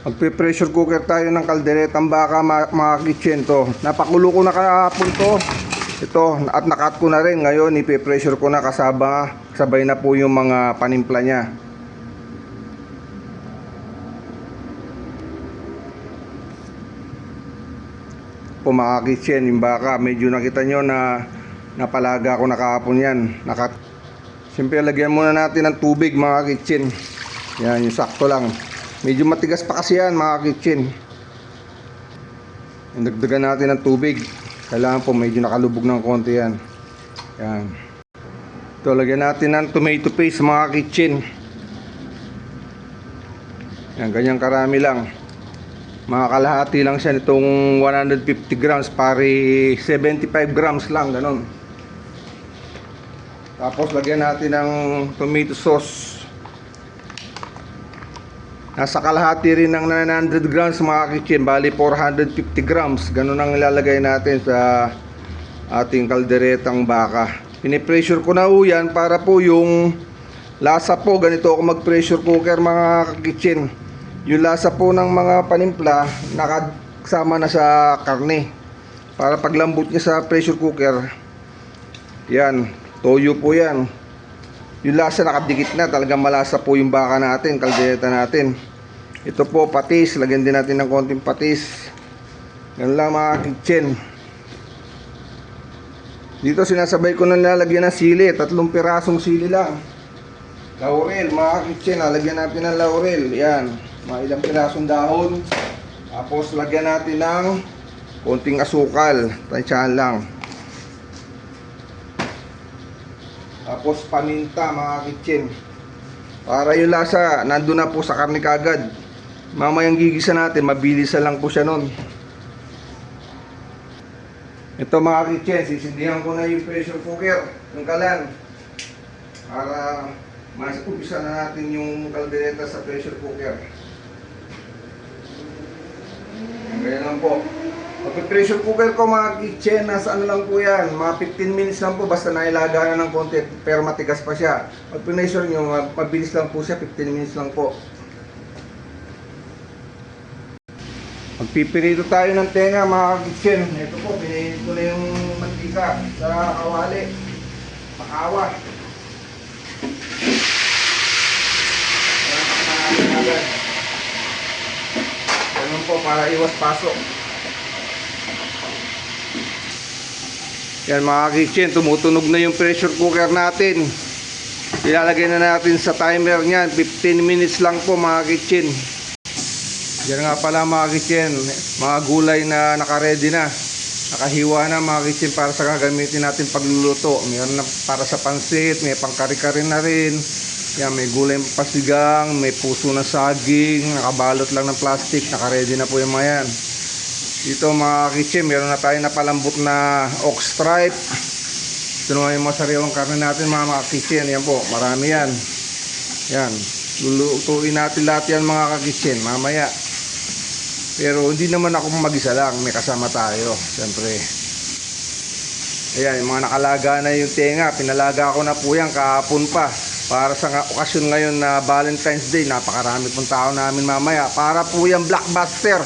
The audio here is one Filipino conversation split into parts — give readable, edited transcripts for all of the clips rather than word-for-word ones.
Magpe-pressure cooker tayo ng kalderetang baka mga kitchen to. Napakulo ko na kahapon to. Ito, at nakat ko na rin. Ngayon, ipe-pressure ko na kasabay na po yung mga panimpla niya. Po mga kitchen, yung baka, medyo nakita nyo na napalaga ko na kahapon yan. Siyempre, lagyan muna natin ng tubig mga kitchen. Yan, yung sakto lang. Medyo matigas pa kasi yan mga kitchen. Dagdagan natin ng tubig. Kailangan po medyo nakalubog ng konti yan. Yan. Ito, lagyan natin ng tomato paste mga kitchen. Yan, ganyang karami lang. Mga kalahati lang siya nitong 150 grams. Pari 75 grams lang, ganun. Tapos lagyan natin ng tomato sauce. Nasa kalahati rin ng 900 grams mga kitchen, bali 450 grams. Ganun ang ilalagay natin sa ating kalderetang baka. Pinipressure ko na po yan para po yung lasa po, ganito ako mag-pressure cooker mga kitchen. Yung lasa po ng mga panimpla nakasama na sa karne. Para paglambot niya sa pressure cooker, yan, toyo po yan. Yung lasa nakadikit na, talagang malasa po yung baka natin, kaldereta natin. Ito po, patis. Lagyan din natin ng konting patis. Ganun lang mga kitchen. Dito sinasabay ko na lalagyan ng sili. 3 pirasong sili lang. Laurel, mga kitchen. Lalagyan natin ng laurel. Yan, mga ilang pirasong dahon. Tapos lagyan natin ng konting asukal. Tansyahan lang. Tapos paminta mga kitchen. Para yung lasa nandun na po sa karne kagad. Mamayang gigisa natin, mabilis lang po siya nun. Ito mga kitchen, sisindihan ko na yung pressure cooker, yung kalan. Para mas umpisa na natin yung kaldereta sa pressure cooker. Ganyan lang po. Pag-pressure cooker ko mga kitchen, nasa ano lang po yan, mga 15 minutes lang po, basta nailaga na ng konti, pero matigas pa siya. Pag pressure nyo, mabilis lang po siya, 15 minutes lang po. Magpipirito tayo ng tenga mga kitchen. Ito po, pinainit ko na yung mantika sa kawali. Pakawa. Ganun po, para iwas pasok. Yan mga kitchen, tumutunog na yung pressure cooker natin. Ilalagay na natin sa timer niyan, 15 minutes lang po mga kitchen. Yan nga pala mga kitchen, mga gulay na naka-ready na. Nakahiwa na mga kitchen para sa gagamitin natin pagluluto. Mayroon na para sa pansit, may pangkari-kari na rin. Yan, may gulay pasigang, may puso na saging, nakabalot lang ng plastic, naka-ready na po yung mga yan. Dito mga kitchen, meron na tayo napalambot na ox stripe. Ito naman yung mga sariwang karne natin mga kitchen. Yan po, marami yan. Yan, lulutuin natin lahat yan mga kitchen mamaya. Pero hindi naman ako mag-isa lang, may kasama tayo, siyempre. Ayan, yung mga nakalaga na yung tenga, pinalaga ko na po yan kahapon pa. Para sa okasyon ngayon na Valentine's Day, napakarami pong tao namin mamaya. Para po yung blockbuster,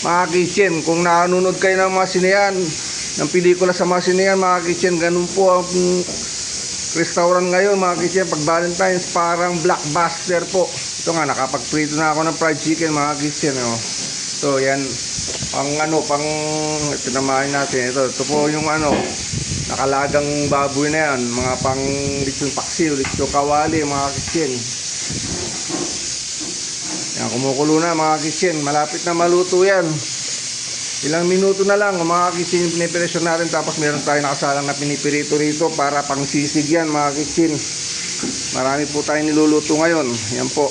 mga kitchen. Kung nanonood kayo ng mga sinehan, ng pelikula sa mga sinehan, mga kitchen, ganun po ang restaurant ngayon, mga kitchen. Pag Valentine's, parang blockbuster po. Ito nga, nakapag-prito na ako ng fried chicken, mga kitchen. Oh. So yan, pang pinamahin natin. Ito po yung nakalagang baboy na yan, mga pang lechon paksiw, lechon kawali mga kitchen. Yan, kumukulo na mga kitchen, malapit na maluto yan. Ilang minuto na lang mga kitchen yung pinipresyon natin. Tapos meron tayo nakasalang na pinipirito rito para pang sisig yan mga kitchen. Marami po tayong niluluto ngayon. Yan po.